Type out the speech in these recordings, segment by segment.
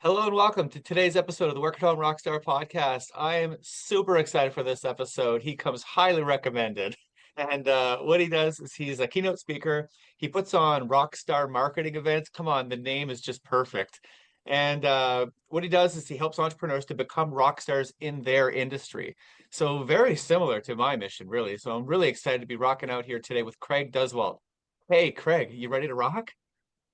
Hello and welcome to today's episode of the Home Rockstar Podcast. I am super excited for this episode. He comes highly recommended. And what he does is he's a keynote speaker. He puts on RockStar Marketing events. Come on, the name is just perfect. And what he does is he helps entrepreneurs to become rock stars in their industry. So very similar to my mission, really. So I'm really excited to be rocking out here today with Craig Duswalt. Hey, Craig, you ready to rock?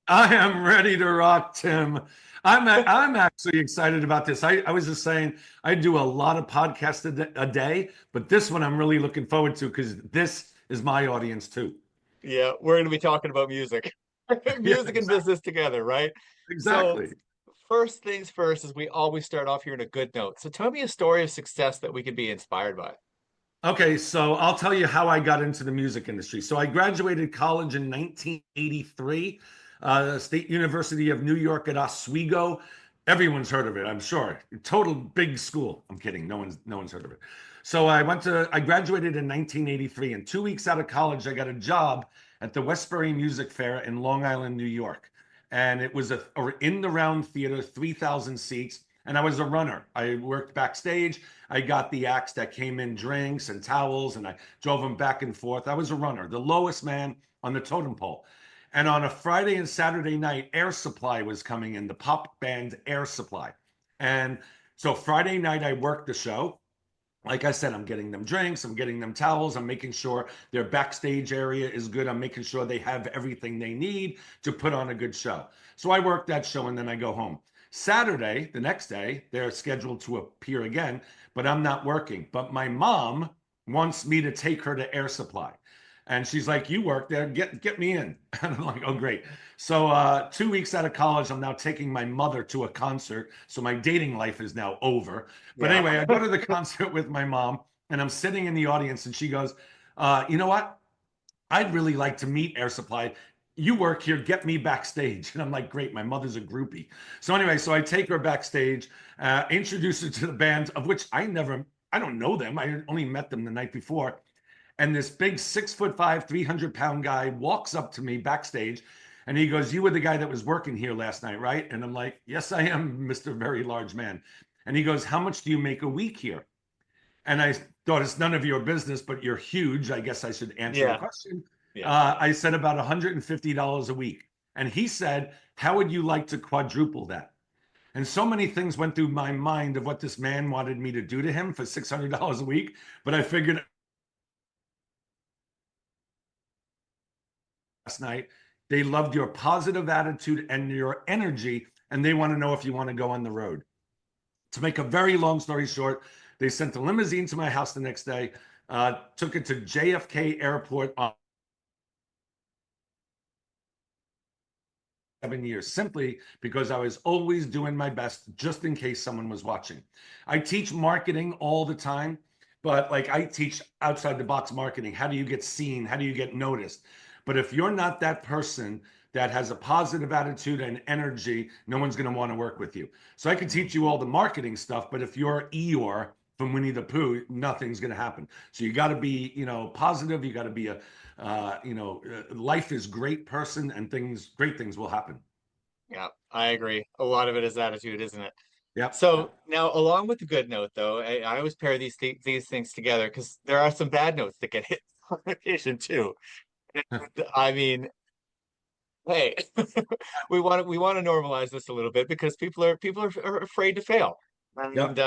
I am ready to rock, Tim. I'm actually excited about this. I was just saying I do a lot of podcasts a day, but this one I'm really looking forward to because this is my audience too. Yeah, we're going to be talking about music. Yeah, Music and business together, right? So, exactly. first things first is we always start off here in a good note. So, tell me a story of success that we could be inspired by. Okay, so I'll tell you how I got into the music industry. So I graduated college in 1983, State University of New York at Oswego. Everyone's heard of it, I'm sure. Total big school. I'm kidding. No one's heard of it. So I graduated in 1983, and 2 weeks out of college, I got a job at the Westbury Music Fair in Long Island, New York. And it was or in the round theater, 3,000 seats. And I was a runner. I worked backstage. I got the acts that came in drinks and towels, and I drove them back and forth. I was a runner, the lowest man on the totem pole. And on a Friday and Saturday night, Air Supply was coming in, the pop band Air Supply. And so Friday night, I worked the show. Like I said, I'm getting them drinks, I'm getting them towels, I'm making sure their backstage area is good. I'm making sure they have everything they need to put on a good show. So I work that show and then I go home. Saturday, the next day, they're scheduled to appear again, but I'm not working. But my mom wants me to take her to Air Supply. And she's like, you work there, get me in. And I'm like, oh, great. So 2 weeks out of college, I'm now taking my mother to a concert. So my dating life is now over. But Yeah. anyway, I go to the concert with my mom and I'm sitting in the audience and she goes, you know what? I'd really like to meet Air Supply. You work here, get me backstage. And I'm like, great, my mother's a groupie. So anyway, so I take her backstage, introduce her to the band, of which I don't know them. I only met them the night before. And this big 6'5", 300-pound guy walks up to me backstage and he goes, you were the guy that was working here last night, right? And I'm like, yes, I am, Mr. Very Large Man. And he goes, how much do you make a week here? And I thought, it's none of your business, but you're huge. I guess I should answer the Yeah. question. Yeah. I said about $150 a week. And he said, how would you like to quadruple that? And so many things went through my mind of what this man wanted me to do to him for $600 a week. But I figured last night, they loved your positive attitude and your energy, and they want to know if you want to go on the road. To make a very long story short, they sent a limousine to my house the next day, took it to JFK Airport on 7 years, simply because I was always doing my best just in case someone was watching. I teach marketing all the time, but like I teach outside the box marketing. How do you get seen? How do you get noticed? But if you're not that person that has a positive attitude and energy, no one's going to want to work with you. So I can teach you all the marketing stuff, but if you're Eeyore from Winnie the Pooh, nothing's going to happen. So you got to be, positive. You got to be life is great person, and great things will happen. Yeah, I agree. A lot of it is attitude, isn't it? Yep. So now, along with the good note, though, I always pair these things together because there are some bad notes that get hit on occasion too. And, I mean, hey, we want to normalize this a little bit because people are afraid to fail. And Yep.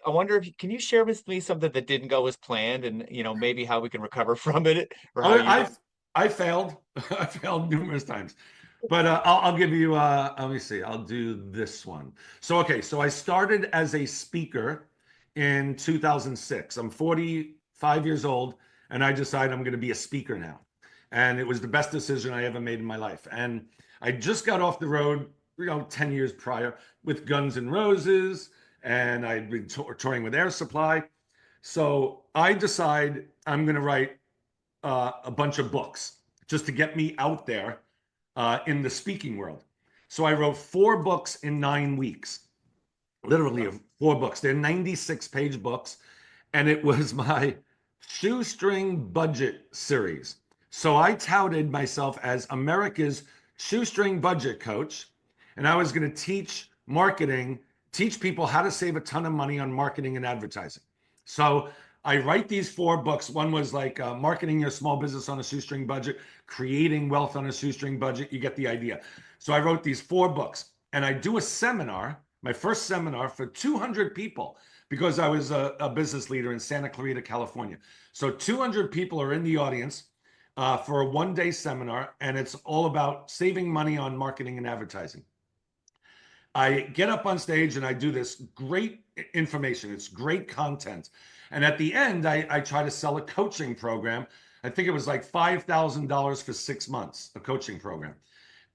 I wonder if can you share with me something that didn't go as planned, and maybe how we can recover from it, or how Oh, you did. I failed. I failed numerous times, but I'll give you. Let me see. I'll do this one. So okay. So I started as a speaker in 2006. I'm 45 years old, and I decided I'm going to be a speaker now, and it was the best decision I ever made in my life. And I just got off the road, 10 years prior with Guns N' Roses, and I'd been touring with Air Supply. So I decide I'm going to write a bunch of books just to get me out there in the speaking world. So I wrote 4 books in 9 weeks, literally 4 books. They're 96-page books. And it was my Shoestring Budget series. So I touted myself as America's shoestring budget coach. And I was going to teach marketing, teach people how to save a ton of money on marketing and advertising. So I write these 4 books. One was like marketing your small business on a shoestring budget, creating wealth on a shoestring budget. You get the idea. So I wrote these 4 books, and I do a seminar, my first seminar for 200 people, because I was a business leader in Santa Clarita, California. So 200 people are in the audience for a 1-day seminar, and it's all about saving money on marketing and advertising. I get up on stage and I do this great information. It's great content. And at the end, I try to sell a coaching program. I think it was like $5,000 for 6 months, a coaching program.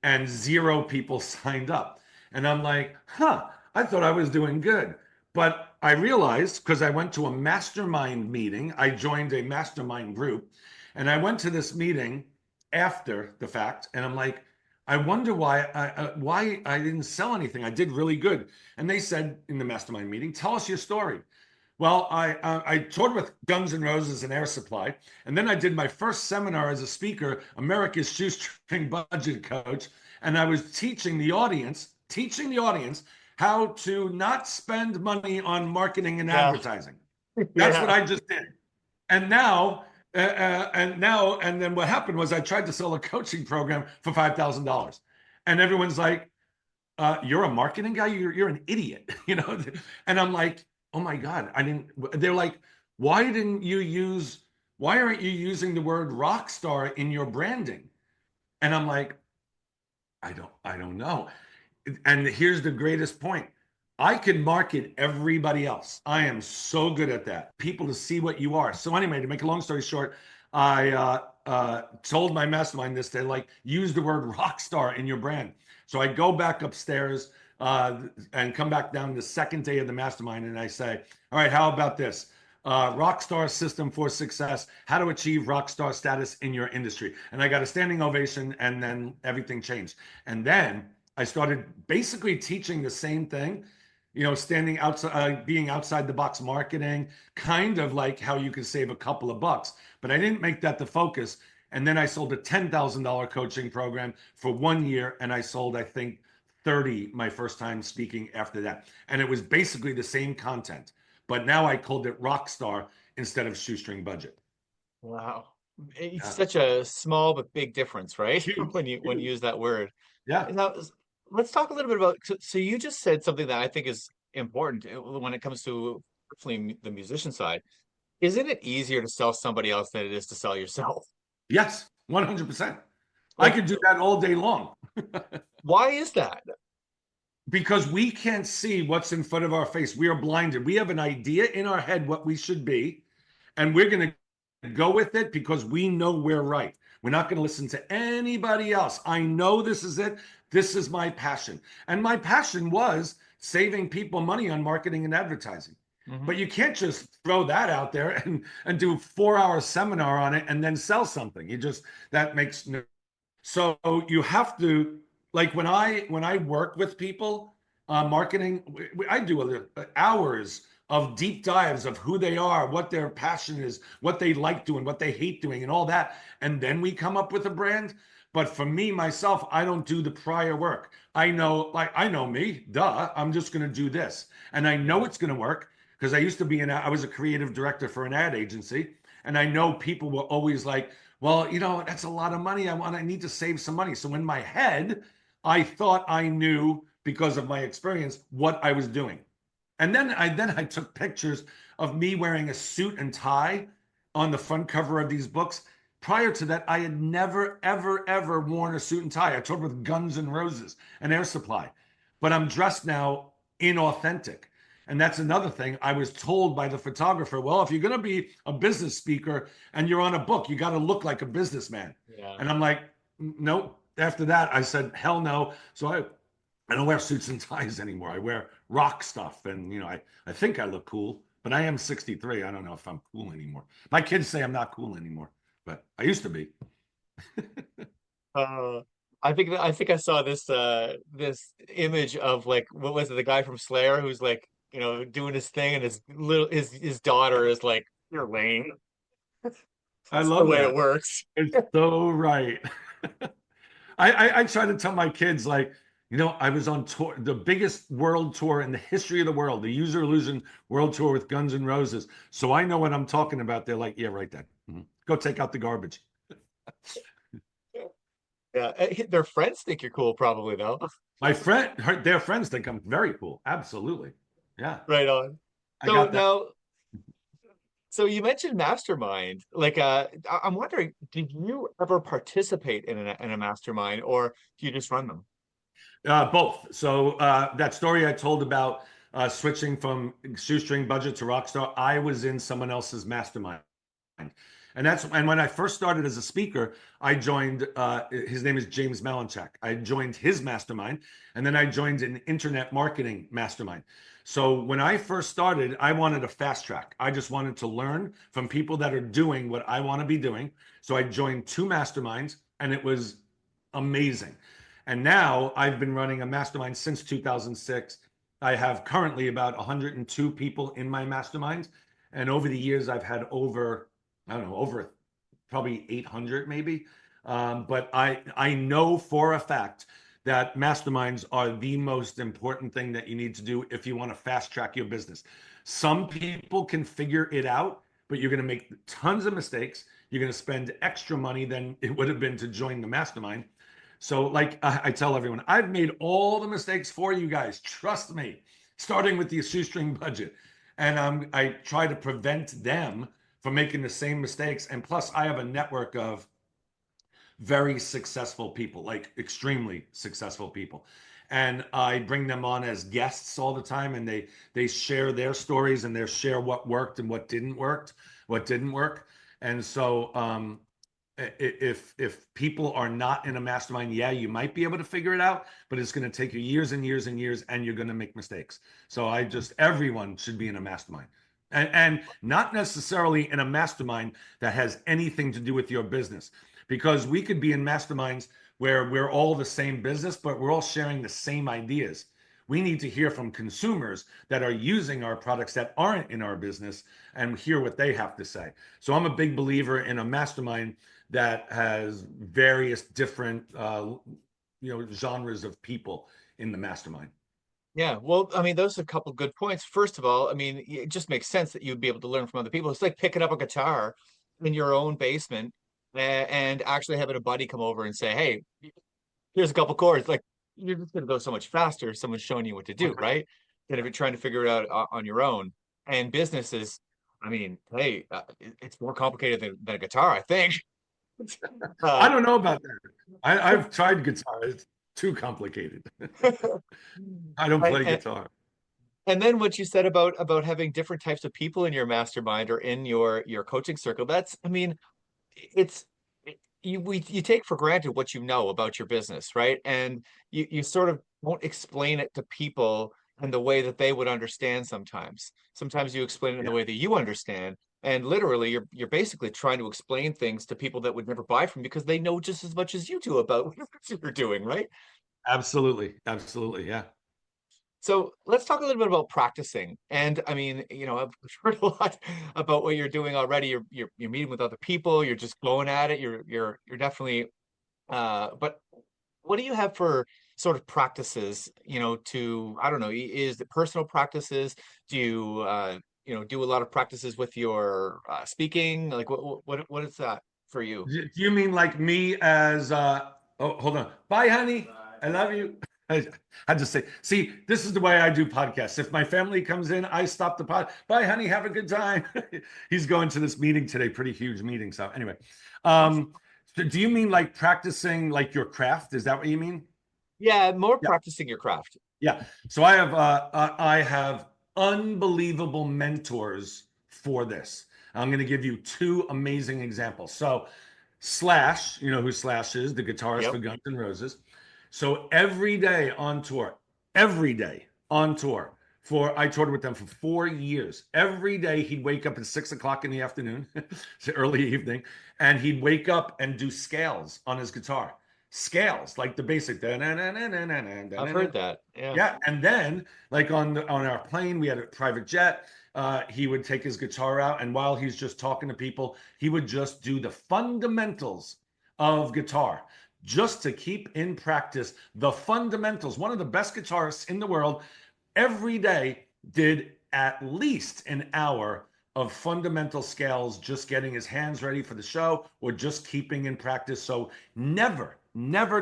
And 0 people signed up. And I'm like, I thought I was doing good. But I realized, because I went to a mastermind meeting, I joined a mastermind group, and I went to this meeting after the fact, and I'm like, I wonder why I didn't sell anything. I did really good. And they said in the mastermind meeting, tell us your story. Well, I toured with Guns N' Roses and Air Supply, and then I did my first seminar as a speaker, America's Shoestring Budget Coach, and I was teaching the audience how to not spend money on marketing and advertising. That's what I just did. And then what happened was I tried to sell a coaching program for $5,000, and everyone's like, "You're a marketing guy? You're an idiot," And I'm like, "Oh my God, I didn't." They're like, "Why aren't you using the word rock star in your branding?" And I'm like, I don't know. And here's the greatest point. I can market everybody else. I am so good at that. People to see what you are. So anyway, to make a long story short, I told my mastermind this, like, use the word rock star in your brand. So I go back upstairs and come back down the second day of the mastermind, and I say, all right, how about this? Rockstar System for Success, how to achieve rockstar status in your industry. And I got a standing ovation, and then everything changed. And then I started basically teaching the same thing, standing outside, being outside the box marketing, kind of like how you can save a couple of bucks. But I didn't make that the focus. And then I sold a $10,000 coaching program for 1 year, and I sold, I think, 30 my first time speaking after that. And it was basically the same content, but now I called it Rockstar instead of Shoestring Budget. Wow. It's such a small but big difference, right? Huge, when you use that word. Yeah. Now, let's talk a little bit about, so you just said something that I think is important when it comes to personally the musician side. Isn't it easier to sell somebody else than it is to sell yourself? Yes, 100%. I could do that all day long. Why is that? Because we can't see what's in front of our face. We are blinded. We have an idea in our head what we should be, and we're going to go with it because we know we're right. We're not going to listen to anybody else. I know this is it. This is my passion. And my passion was saving people money on marketing and advertising. Mm-hmm. But you can't just throw that out there and do a 4-hour seminar on it and then sell something. That makes no. So you have to, like when I work with people, marketing, I do hours of deep dives of who they are, what their passion is, what they like doing, what they hate doing, and all that. And then we come up with a brand. But for me, myself, I don't do the prior work. I know me, duh, I'm just going to do this. And I know it's going to work because I was a creative director for an ad agency. And I know people were always like, well, that's a lot of money. I need to save some money. So in my head, I thought I knew, because of my experience, what I was doing. And then I took pictures of me wearing a suit and tie on the front cover of these books. Prior to that, I had never, ever, ever worn a suit and tie. I toured with Guns N' Roses and Air Supply. But I'm dressed now inauthentic. And that's another thing. I was told by the photographer, well, if you're going to be a business speaker and you're on a book, you got to look like a businessman. Yeah. And I'm like, nope. After that, I said, hell no. So I don't wear suits and ties anymore. I wear rock stuff. And, I think I look cool, but I am 63. I don't know if I'm cool anymore. My kids say I'm not cool anymore, but I used to be. I think I saw this image of, like, what was it, the guy from Slayer who's like, doing his thing, and his daughter is like, you're lame. I love the way it works. It's so right. I try to tell my kids, like, I was on tour, the biggest world tour in the history of the world, the User Illusion World Tour with Guns N' Roses. So I know what I'm talking about. They're like, yeah, right then. Go take out the garbage. Yeah, their friends think you're cool, probably though. Their friends think I'm very cool. Absolutely. Yeah. Right on. I So got that. now, so you mentioned mastermind. Like, I'm wondering, did you ever participate in a mastermind, or do you just run them? Both. So that story I told about switching from Shoestring Budget to Rockstar, I was in someone else's mastermind. And when I first started as a speaker, I joined, his name is James Melanson. I joined his mastermind, and then I joined an internet marketing mastermind. So when I first started, I wanted a fast track. I just wanted to learn from people that are doing what I want to be doing. So I joined two masterminds, and it was amazing. And now I've been running a mastermind since 2006. I have currently about 102 people in my masterminds. And over the years, I've had I don't know, over probably 800 maybe. But I know for a fact that masterminds are the most important thing that you need to do if you want to fast track your business. Some people can figure it out, but you're going to make tons of mistakes. You're going to spend extra money than it would have been to join the mastermind. So like I tell everyone, I've made all the mistakes for you guys. Trust me, starting with the shoestring budget. And I try to prevent them from making the same mistakes. And plus, I have a network of very successful people, like extremely successful people. And I bring them on as guests all the time, and they share their stories and they share what worked and what didn't work. And so if people are not in a mastermind, yeah, you might be able to figure it out, but it's going to take you years and years and years, and you're going to make mistakes. So everyone should be in a mastermind. And not necessarily in a mastermind that has anything to do with your business, because we could be in masterminds where we're all the same business, but we're all sharing the same ideas. We need to hear from consumers that are using our products that aren't in our business and hear what they have to say. So I'm a big believer in a mastermind that has various different genres of people in the mastermind. Yeah, well, I mean, those are a couple good points. First of all, I mean, it just makes sense that you'd be able to learn from other people. It's like picking up a guitar in your own basement and actually having a buddy come over and say, "Hey, here's a couple chords." Like, you're just going to go so much faster if someone's showing you what to do, right? Than if you're trying to figure it out on your own. And business is, I mean, hey, it's more complicated than a guitar, I think. I Uh, don't know about that. I've tried guitar. It's too complicated. I don't and, play and guitar. And then what you said about having different types of people in your mastermind or in your coaching circle, that's, I mean, it's you take for granted what you know about your business, right? And you sort of won't explain it to people in the way that they would understand sometimes. Sometimes you explain it in the Yeah, way that you understand. And literally you're basically trying to explain things to people that would never buy from you because they know just as much as you do about what you're doing, right? absolutely. Absolutely. Yeah. So let's talk a little bit about practicing. And I mean, I've heard a lot about what you're doing already. You're meeting with other people. You're just going at it. You're definitely. But what do you have for sort of practices? To I don't know. Is it personal practices? Do you do a lot of practices with your speaking? Like what is that for you? Do you mean like me as oh, hold on. Bye, honey. I love you. I just say, see, this is the way I do podcasts. If my family comes in, I stop the pod. Bye, honey. Have a good time. He's going to this meeting today, pretty huge meeting. So anyway, so do you mean like practicing like your craft? Is that what you mean? Yeah, more Yeah, practicing your craft. yeah. So I have unbelievable mentors for this. I'm going to give you two amazing examples. So Slash, you know who Slash is, the guitarist for Yep. Guns N' Roses. So every day on tour, I toured with them for 4 years. Every day he'd wake up at 6 o'clock in the afternoon, it's early evening, and he'd wake up and do scales on his guitar. Scales, like the basic. I've heard that. Yeah. Yeah, and then like on our plane, we had a private jet. He would take his guitar out, and while he's just talking to people, he would just do the fundamentals of guitar. just to keep in practice the fundamentals. One of the best guitarists in the world every day did at least an hour of fundamental scales, just getting his hands ready for the show or just keeping in practice. So never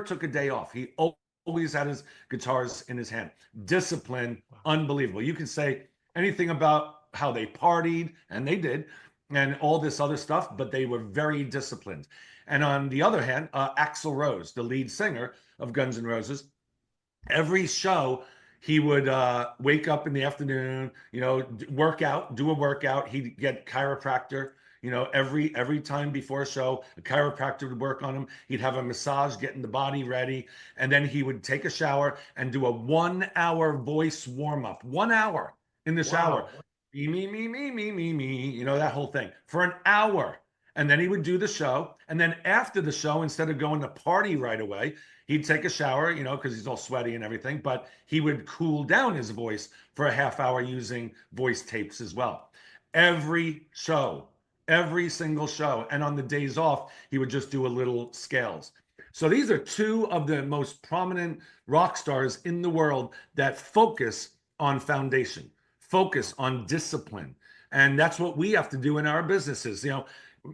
took a day off. He always had his guitars in his hand. Discipline, unbelievable. You can say anything about how they partied, and they did, and all this other stuff, but they were very disciplined. And on the other hand, Axl Rose, the lead singer of Guns N' Roses, every show he would wake up in the afternoon, work out, do a workout. He'd get chiropractor, every time before a show, a chiropractor would work on him. He'd have a massage, getting the body ready. And then he would take a shower and do a 1 hour voice warm up, 1 hour in the shower. Me, that whole thing for an hour. And then he would do the show. And then after the show, instead of going to party right away, he'd take a shower, because he's all sweaty and everything, but he would cool down his voice for a half hour using voice tapes as well. Every show, every single show. And on the days off, he would just do a little scales. So these are two of the most prominent rock stars in the world that focus on foundation, focus on discipline. And that's what we have to do in our businesses.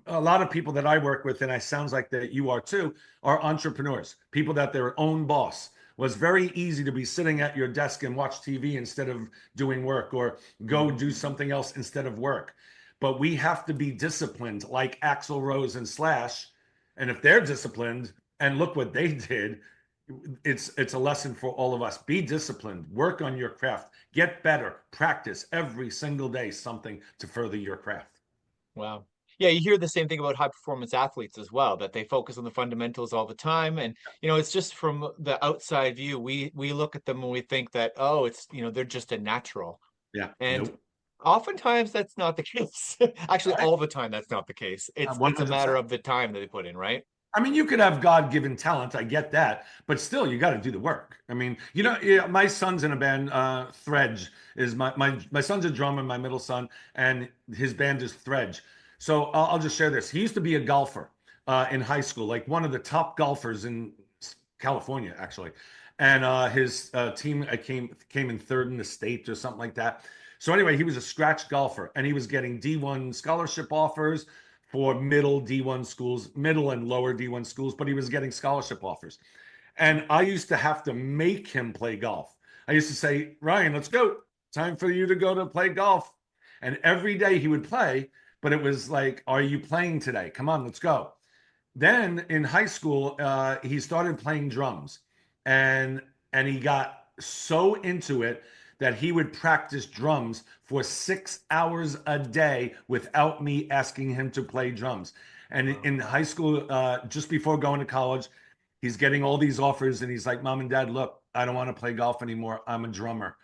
A lot of people that I work with, and it sounds like that you are too, are entrepreneurs, people that their own boss. Was very easy to be sitting at your desk and watch TV instead of doing work, or go do something else instead of work. But we have to be disciplined like Axl Rose and Slash. And if they're disciplined, and look what they did, it's a lesson for all of us. Be disciplined, work on your craft, get better, practice every single day something to further your craft. Wow. Yeah, you hear the same thing about high performance athletes as well, that they focus on the fundamentals all the time. And, it's just from the outside view, we look at them and we think that, oh, it's, they're just a natural. Yeah. And nope. Oftentimes that's not the case. Actually, all the time that's not the case. It's a matter of the time that they put in, right? I mean, you could have God-given talent. I get that, but still, you got to do the work. I mean, my son's in a band. Thredge is my son's a drummer, my middle son, and his band is Thredge. So I'll just share this. He used to be a golfer in high school, like one of the top golfers in California, actually. And his team came in third in the state or something like that. So anyway, he was a scratch golfer, and he was getting D1 scholarship offers for middle D1 schools, middle and lower D1 schools, but he was getting scholarship offers. And I used to have to make him play golf. I used to say, Ryan, let's go. Time for you to go to play golf. And every day he would play, but it was like, are you playing today? Come on, let's go. Then in high school, he started playing drums, and he got so into it that he would practice drums for 6 hours a day without me asking him to play drums. And in high school, just before going to college, he's getting all these offers, and he's like, Mom and Dad, look, I don't want to play golf anymore. I'm a drummer.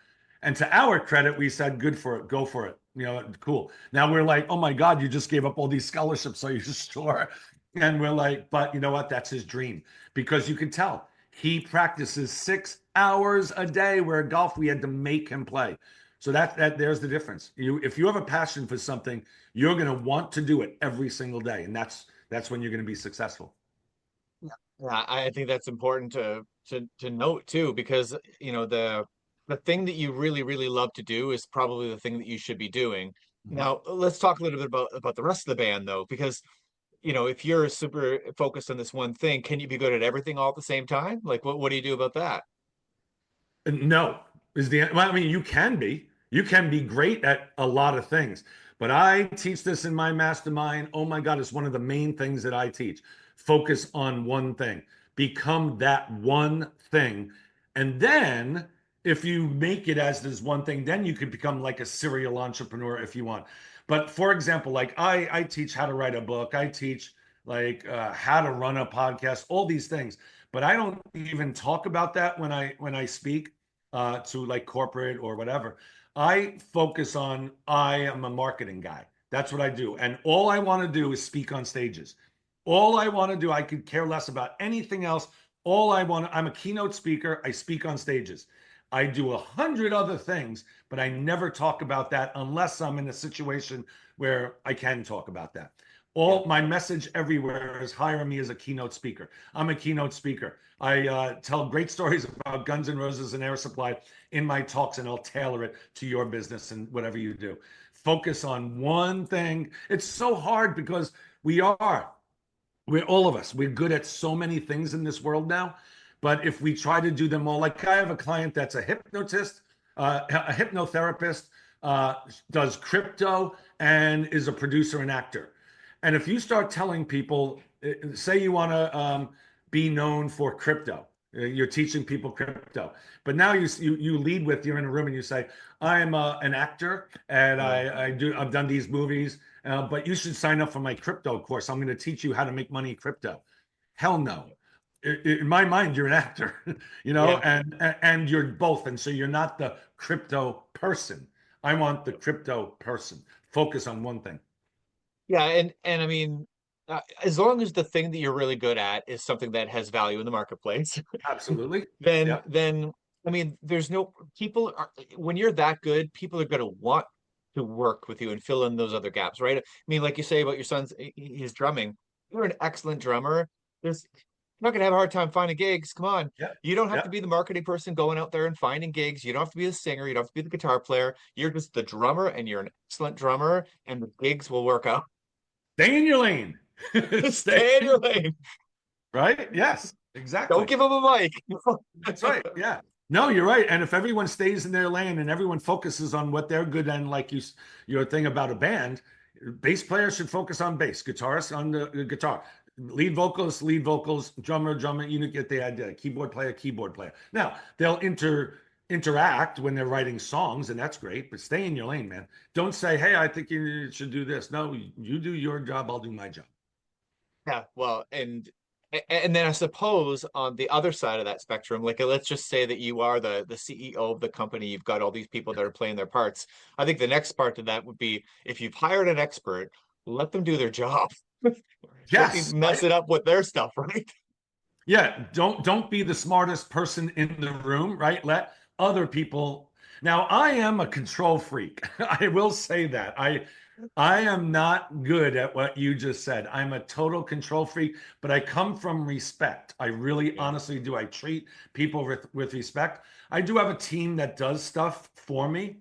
And to our credit, we said, good for it. Go for it. Cool. Now we're like, oh my God, you just gave up all these scholarships. Are you sure? And we're like, but you know what? That's his dream, because you can tell he practices 6 hours a day, where golf, we had to make him play. So that there's the difference. If you have a passion for something, you're going to want to do it every single day. And that's when you're going to be successful. Yeah, I think that's important to note too, because the thing that you really, really love to do is probably the thing that you should be doing. Now, let's talk a little bit about the rest of the band, though, because if you're super focused on this one thing, can you be good at everything all at the same time? Like, what do you do about that? No, well, I mean, you can be great at a lot of things, but I teach this in my mastermind. Oh my God, it's one of the main things that I teach. Focus on one thing, become that one thing. And then if you make it as this one thing, then you could become like a serial entrepreneur if you want. But for example, like I teach how to write a book. I teach like how to run a podcast, all these things. But I don't even talk about that when I speak to like corporate or whatever. I focus on, I am a marketing guy. That's what I do. And all I want to do is speak on stages. All I want to do, I could care less about anything else. I'm a keynote speaker. I speak on stages. I do 100 other things, but I never talk about that unless I'm in a situation where I can talk about that. Yeah. All my message everywhere is hire me as a keynote speaker. I'm a keynote speaker. I tell great stories about Guns N' Roses and Air Supply in my talks, and I'll tailor it to your business and whatever you do. Focus on one thing. It's so hard because we're all of us, we're good at so many things in this world now. But if we try to do them all, like I have a client that's a hypnotist, a hypnotherapist, does crypto, and is a producer and actor. And if you start telling people, say you want to be known for crypto, you're teaching people crypto, but now you lead with, you're in a room and you say, I'm an actor and I've done these movies, but you should sign up for my crypto course. I'm going to teach you how to make money in crypto. Hell no. In my mind, you're an actor, Yeah. and you're both, and so you're not the crypto person. I want the crypto person. Focus on one thing. Yeah, and I mean, as long as the thing that you're really good at is something that has value in the marketplace, Absolutely. then Yeah. then I mean, there's no people are when you're that good, people are going to want to work with you and fill in those other gaps, right? I mean, like you say about your son's his drumming, you're an excellent drummer. There's You're not going to have a hard time finding gigs. Come on. Yeah. You don't have Yeah. to be the marketing person going out there and finding gigs. You don't have to be the singer. You don't have to be the guitar player. You're just the drummer and you're an excellent drummer and the gigs will work out. Stay in your lane. Stay Stay in in your your lane. lane. Right? Yes, Don't exactly. give them a mic. That's right. Yeah. No, you're right. And if everyone stays in their lane and everyone focuses on what they're good at, like your thing about a band, bass player should focus on bass, guitarist on the guitar, lead vocalist, lead vocals, drummer, drummer. You get the idea. Keyboard player, keyboard player. Now they'll interact when they're writing songs, and that's great. But stay in your lane, man. Don't say, "Hey, I think you should do this." No, you do your job. I'll do my job. Yeah, well, and then I suppose on the other side of that spectrum, like let's just say that you are the CEO of the company, you've got all these people that are playing their parts. I think the next part to that would be if you've hired an expert, let them do their job. Don't Yes. mess it up with their stuff, right? Yeah, don't be the smartest person in the room, right? Let other people. Now, I am a control freak. I will say that. I am not good at what you just said. I'm a total control freak, but I come from respect. I really Yeah. honestly do. I treat people with respect. I do have a team that does stuff for me,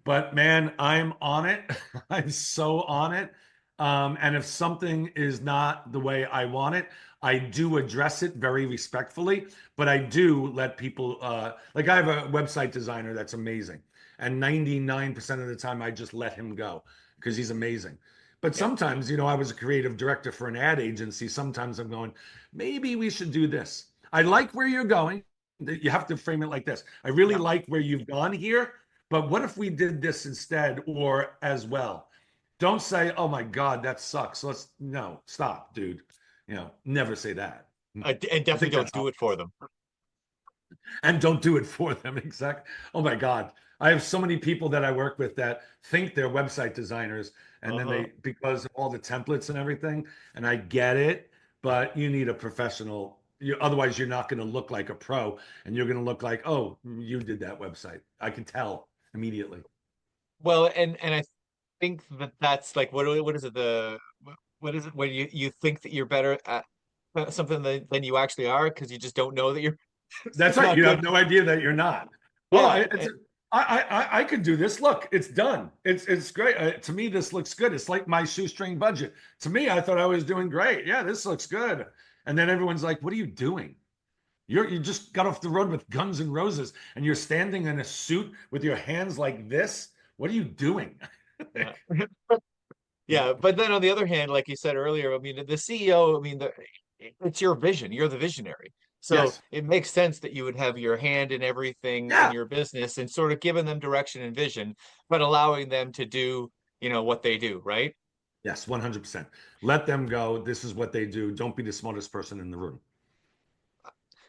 but man, I'm on it. I'm so on it. And if something is not the way I want it, I do address it very respectfully, but I do let people, like I have a website designer that's amazing. And 99% of the time, I just let him go because he's amazing. But Yeah. sometimes, I was a creative director for an ad agency. Sometimes I'm going, maybe we should do this. I like where you're going. You have to frame it like this. I really Yeah. like where you've gone here, but what if we did this instead or as well? Don't say, "Oh my God, that sucks." No, stop, dude. Never say that. And I definitely think that's don't do all. it for them. And don't do it for them. Exactly. Oh my God. I have so many people that I work with that think they're website designers and then Uh-huh. because of all the templates and everything, and I get it, but you need a professional. Otherwise, you're not going to look like a pro and you're going to look like, oh, you did that website. I can tell immediately. Well, and I think that's like what is it what is it when you think that you're better at something than you actually are because you just don't know that you're That's right. not You have good. no idea that you're not. Well, Yeah, I could do this. Look, it's done. It's great. To me, this looks good. It's like my shoestring budget. To me, I thought I was doing great. Yeah, this looks good. And then everyone's like, "What are you doing? You just got off the road with Guns N' Roses, and you're standing in a suit with your hands like this. What are you doing?" yeah. Yeah. Yeah, but then on the other hand, like you said earlier, I mean, the CEO, I mean, it's your vision. You're the visionary. So Yes. it makes sense that you would have your hand in everything in Yeah. your business and sort of giving them direction and vision, but allowing them to do, what they do, right? Yes. 100%. Let them go. This is what they do. Don't be the smartest person in the room.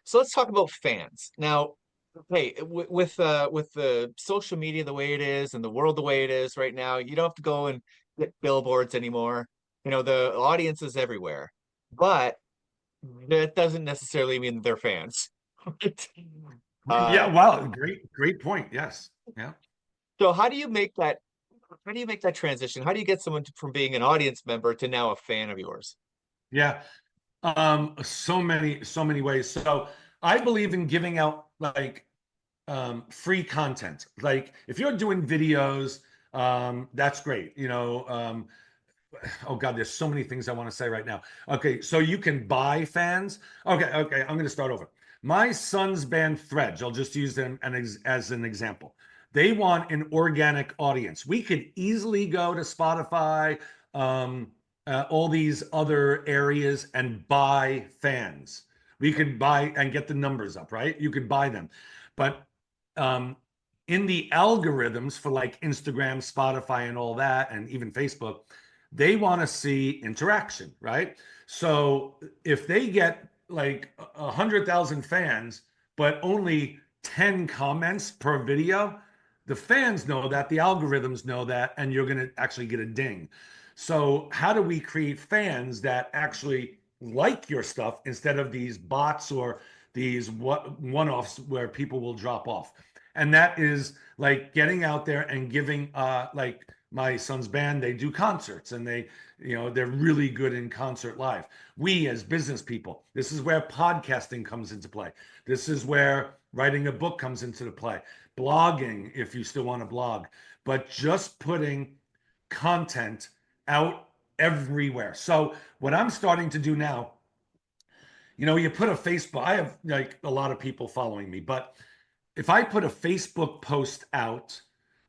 So let's talk about fans. Now, hey, with the social media the way it is and the world the way it is right now, you don't have to go and get billboards anymore. The audience is everywhere. But that doesn't necessarily mean they're fans. Right? Yeah. Uh, Wow. Great point. Yes. Yeah. so how do you make that? How do you make that transition? How do you get someone from being an audience member to now a fan of yours? Yeah. So many ways. So I believe in giving out like free content. Like if you're doing videos, that's great. Oh God, there's so many things I want to say right now. Okay, so you can buy fans. Okay, I'm going to start over. My son's band Threads, I'll just use them as an example. They want an organic audience. We could easily go to Spotify, um, all these other areas and buy fans. We could buy and get the numbers up, right? You could buy them. But um, in the algorithms for like Instagram, Spotify, and all that, and even Facebook, they want to see interaction, right? So if they get like 100,000 fans, but only 10 comments per video, the fans know that, the algorithms know that, and you're going to actually get a ding. So how do we create fans that actually like your stuff instead of these bots or these one-offs where people will drop off? And that is like getting out there and giving like my son's band, they do concerts and they're really good in concert live. We as business people, this is where podcasting comes into play. This is where writing a book comes into the play. Blogging, if you still want to blog, but just putting content out everywhere. So what I'm starting to do now, you put a Facebook, I have like a lot of people following me, but if I put a Facebook post out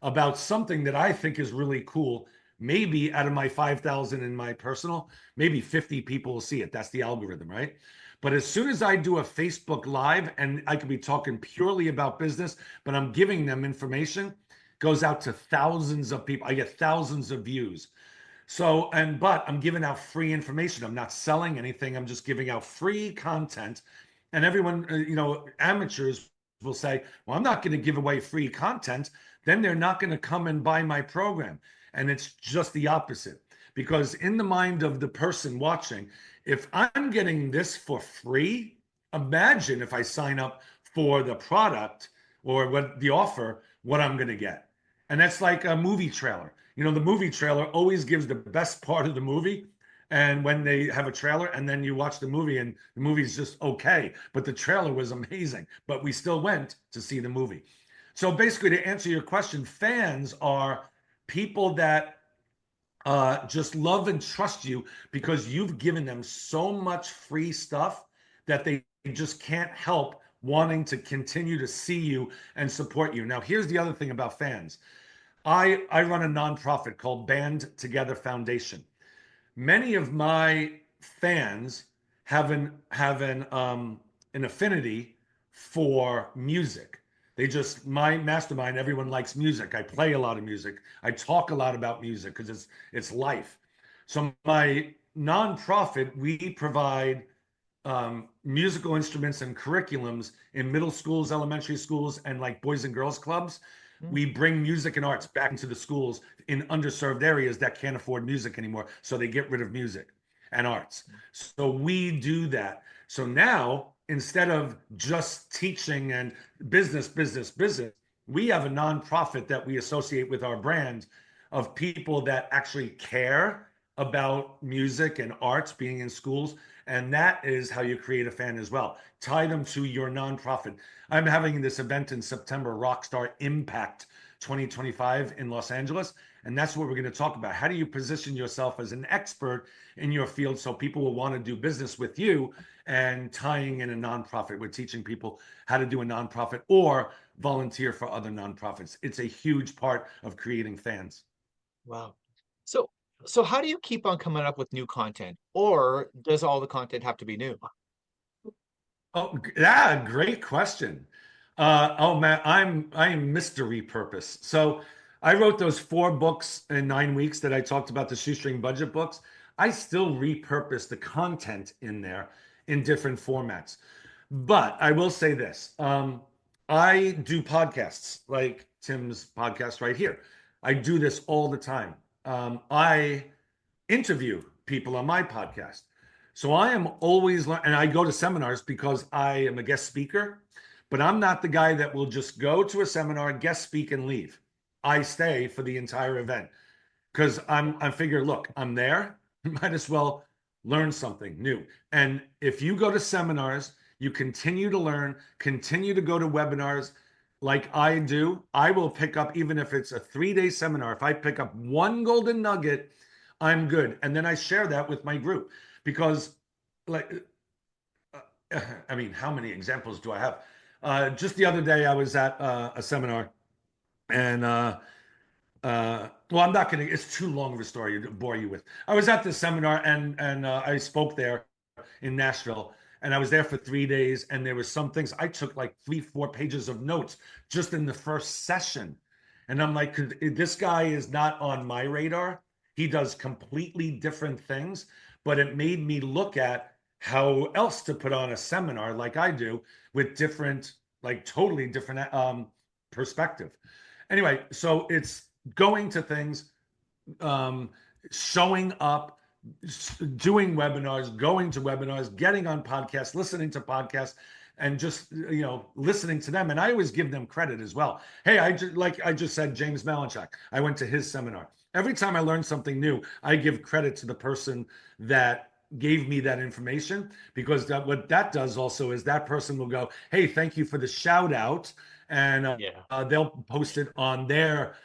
about something that I think is really cool, maybe out of my 5,000 in my personal, maybe 50 people will see it. That's the algorithm, right? But as soon as I do a Facebook Live and I could be talking purely about business, but I'm giving them information, goes out to thousands of people. I get thousands of views. But I'm giving out free information. I'm not selling anything. I'm just giving out free content. And everyone, amateurs will say, well, I'm not going to give away free content. Then they're not going to come and buy my program. And it's just the opposite. Because in the mind of the person watching, if I'm getting this for free, imagine if I sign up for the product or what the offer, what I'm going to get. And that's like a movie trailer. The movie trailer always gives the best part of the movie. And when they have a trailer and then you watch the movie and the movie's just okay, but the trailer was amazing, but we still went to see the movie. So basically, to answer your question, fans are people that just love and trust you because you've given them so much free stuff that they just can't help wanting to continue to see you and support you. Now, here's the other thing about fans. I run a nonprofit called Band Together Foundation. Many of my fans have an affinity for music. My mastermind, everyone likes music. I play a lot of music. I talk a lot about music because it's life. So my nonprofit, we provide musical instruments and curriculums in middle schools, elementary schools, and like boys and girls clubs. We bring music and arts back into the schools in underserved areas that can't afford music anymore. So they get rid of music and arts. So we do that. So now, instead of just teaching and business, we have a nonprofit that we associate with our brand of people that actually care about music and arts being in schools. And that is how you create a fan as well. Tie them to your nonprofit. I'm having this event in September, Rockstar Impact 2025 in Los Angeles. And that's what we're going to talk about. How do you position yourself as an expert in your field so people will want to do business with you, and tying in a nonprofit? We're teaching people how to do a nonprofit or volunteer for other nonprofits. It's a huge part of creating fans. Wow. So how do you keep on coming up with new content, or does all the content have to be new? Oh, yeah, great question. Oh man, I am Mr. Repurpose. So I wrote those 4 books in 9 weeks that I talked about, the Shoestring Budget books. I still repurpose the content in there in different formats. But I will say this. I do podcasts like Tim's podcast right here. I do this all the time. I interview people on my podcast. So I am always learning, and I go to seminars because I am a guest speaker, but I'm not the guy that will just go to a seminar, guest speak, and leave. I stay for the entire event because I figure, look, I'm there, might as well learn something new. And if you go to seminars, you continue to learn, continue to go to webinars like I do. I will pick up, even if it's a 3-day seminar, if I pick up one golden nugget, I'm good. And then I share that with my group because, like, I mean, how many examples do I have? Just the other day, I was at a seminar, and well, I'm not gonna. It's too long of a story to bore you with. I was at this seminar, and I spoke there in Nashville, and I was there for 3 days, and there was some things I took like 3-4 pages of notes just in the first session, and I'm like, this guy is not on my radar. He does completely different things, but it made me look at how else to put on a seminar like I do with different, like totally different perspective. Anyway, so it's going to things, showing up, doing webinars, going to webinars, getting on podcasts, listening to podcasts, and just, listening to them. And I always give them credit as well. Hey, like I just said, James Malinchak, I went to his seminar. Every time I learn something new, I give credit to the person that gave me that information, because what that does also is that person will go, hey, thank you for the shout out. And they'll post it on their,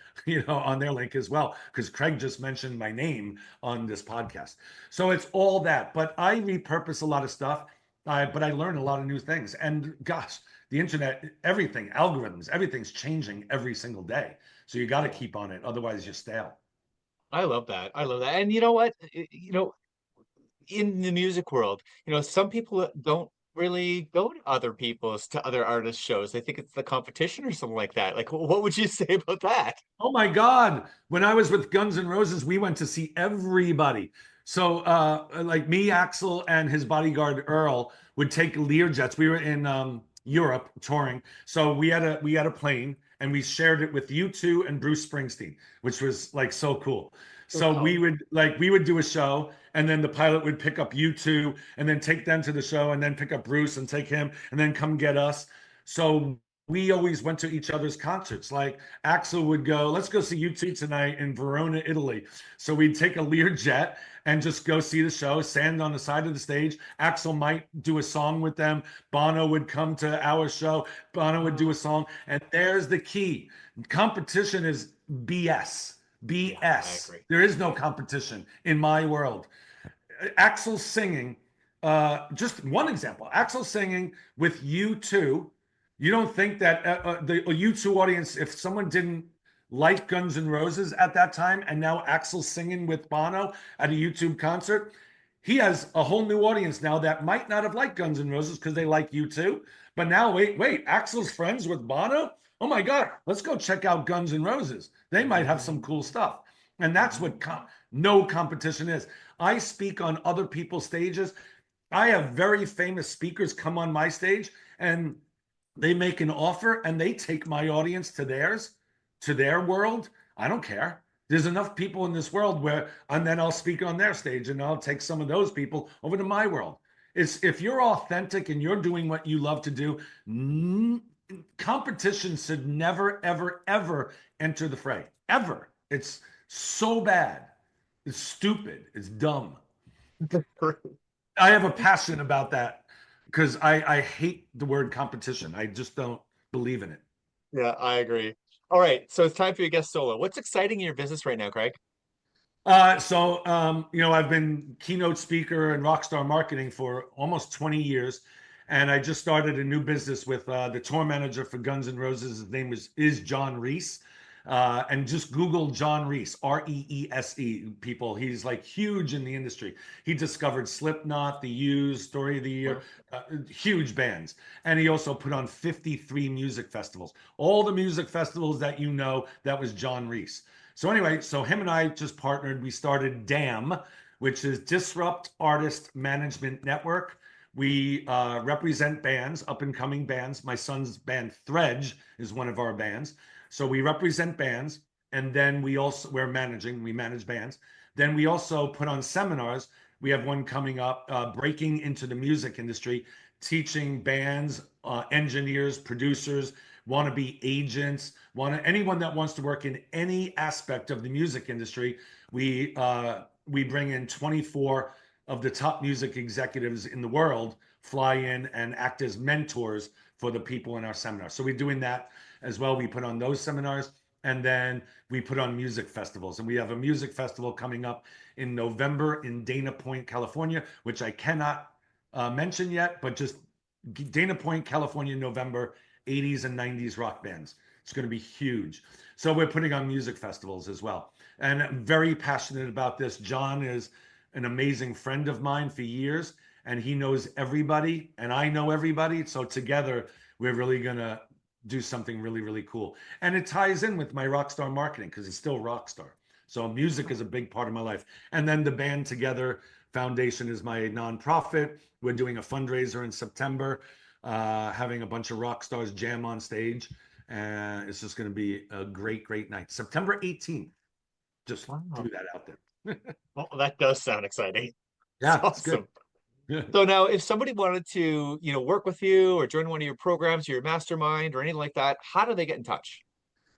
on their link as well, because Craig just mentioned my name on this podcast. So it's all that. But I repurpose a lot of stuff, but I learn a lot of new things. And gosh, the internet, everything, algorithms, everything's changing every single day. So you got to keep on it. Otherwise, you're stale. I love that. I love that. And you know what? In the music world, some people don't really go to other artists' shows. They think it's the competition or something like that. Like, what would you say about that? Oh my God. When I was with Guns N' Roses, we went to see everybody. So like me, Axl, and his bodyguard Earl would take Learjets. We were in Europe touring. So we had a plane, and we shared it with U2 and Bruce Springsteen, which was like so cool. So Wow. we would do a show, and then the pilot would pick up U2 and then take them to the show, and then pick up Bruce and take him, and then come get us. So we always went to each other's concerts. Like Axl would go, let's go see U2 tonight in Verona, Italy. So we'd take a Learjet and just go see the show, stand on the side of the stage. Axl might do a song with them. Bono would come to our show. Bono would do a song. And there's the key. Competition is BS. BS. There is no competition in my world. Axl singing, just one example, Axl singing with U2. You don't think that the U2 audience, if someone didn't like Guns N' Roses at that time, and now Axl's singing with Bono at a YouTube concert, he has a whole new audience now that might not have liked Guns N' Roses because they like U2. But now, wait, Axl's friends with Bono? Oh my God, let's go check out Guns N' Roses. They might have some cool stuff. And that's what no competition is. I speak on other people's stages. I have very famous speakers come on my stage, and they make an offer, and they take my audience to theirs, to their world. I don't care. There's enough people in this world and then I'll speak on their stage, and I'll take some of those people over to my world. It's, if you're authentic and you're doing what you love to do, competition should never, ever, ever enter the fray. Ever. It's so bad. It's stupid. It's dumb. I have a passion about that because I hate the word competition. I just don't believe in it. Yeah, I agree. All right, so it's time for your guest solo. What's exciting in your business right now, Craig? I've been keynote speaker and RockStar Marketing for almost 20 years. And I just started a new business with the tour manager for Guns N' Roses. His name is John Reese. And just Google John Reese, Reese, people. He's like huge in the industry. He discovered Slipknot, The Used, Story of the Year, huge bands. And he also put on 53 music festivals. All the music festivals that you know, that was John Reese. So anyway, so him and I just partnered. We started DAM, which is Disrupt Artist Management Network. We represent bands, up and coming bands. My son's band Thredge is one of our bands. So we represent bands, and then we manage bands. Then we also put on seminars. We have one coming up, breaking into the music industry, teaching bands, engineers, producers. wannabe agents, anyone that wants to work in any aspect of the music industry. We bring in 24 of the top music executives in the world, fly in and act as mentors for the people in our seminar. So we're doing that as well. We put on those seminars, and then we put on music festivals. And we have a music festival coming up in November in Dana Point, California, which I cannot mention yet, but just Dana Point, California, November, 80s and 90s rock bands. It's going to be huge. So we're putting on music festivals as well. And I'm very passionate about this. John is an amazing friend of mine for years, and he knows everybody, and I know everybody. So together, we're really going to do something really, really cool. And it ties in with my RockStar Marketing, because it's still Rockstar. So music is a big part of my life. And then the Band Together Foundation is my nonprofit. We're doing a fundraiser in September, having a bunch of rock stars jam on stage. And it's just going to be a great, great night. September 18th. Just threw that out there. Well, that does sound exciting. Yeah, That's awesome. Yeah. So now, if somebody wanted to, work with you or join one of your programs, your mastermind or anything like that, how do they get in touch?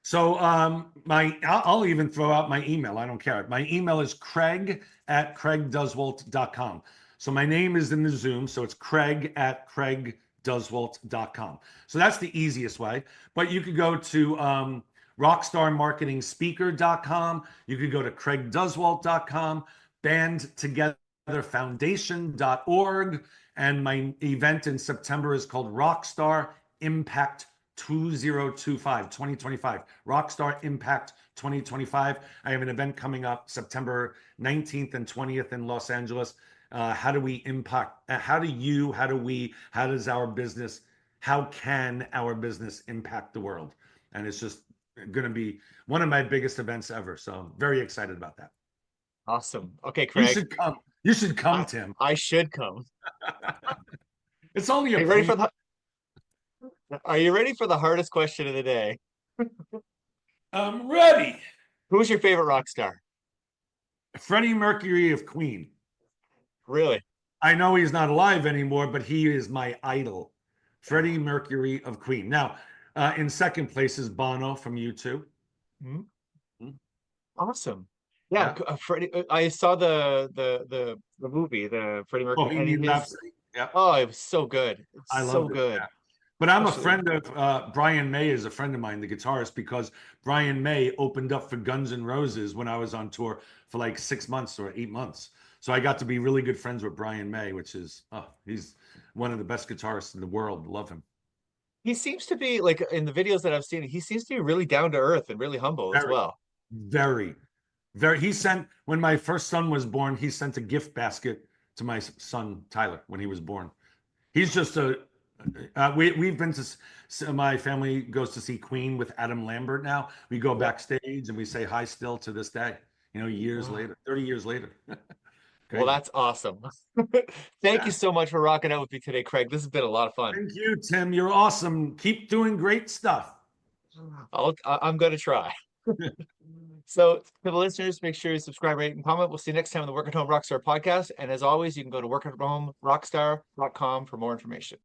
So I'll even throw out my email. I don't care. My email is craig@craigduswalt.com. So my name is in the Zoom. So it's craig@craigduswalt.com. So that's the easiest way. But you could go to rockstarmarketingspeaker.com. You could go to craigduswalt.com, bandtogetherfoundation.org. And my event in September is called Rockstar Impact 2025, Rockstar Impact 2025. I have an event coming up September 19th and 20th in Los Angeles. How do we impact? How can our business impact the world? And it's just going to be one of my biggest events ever. So I'm very excited about that. Awesome. Okay, Craig. You should come, Tim. I should come. It's only Are you ready for the hardest question of the day? I'm ready. Who's your favorite rock star? Freddie Mercury of Queen. Really? I know he's not alive anymore, but he is my idol. Freddie Mercury of Queen. Now, in second place is Bono from U2. Mm-hmm. Awesome. Yeah. Freddie. I saw the movie, the Freddie Mercury. Yeah. Oh, it was so good. I love so good. Yeah. But I'm a friend of Brian May is a friend of mine, the guitarist, because Brian May opened up for Guns N' Roses when I was on tour for like 6 months or 8 months. So I got to be really good friends with Brian May, which is, he's one of the best guitarists in the world. Love him. He seems to be, like, in the videos that I've seen, he seems to be really down to earth and really humble as well. Very, very. When my first son was born, he sent a gift basket to my son, Tyler, when he was born. He's just we've been to, my family goes to see Queen with Adam Lambert now. We go backstage and we say hi still to this day, years later, 30 years later. Well, that's awesome. Thank you so much for rocking out with me today, Craig. This has been a lot of fun. Thank you, Tim. You're awesome. Keep doing great stuff. I'm going to try. So to the listeners, make sure you subscribe, rate, and comment. We'll see you next time on the Work at Home Rockstar podcast. And as always, you can go to workathomerockstar.com for more information.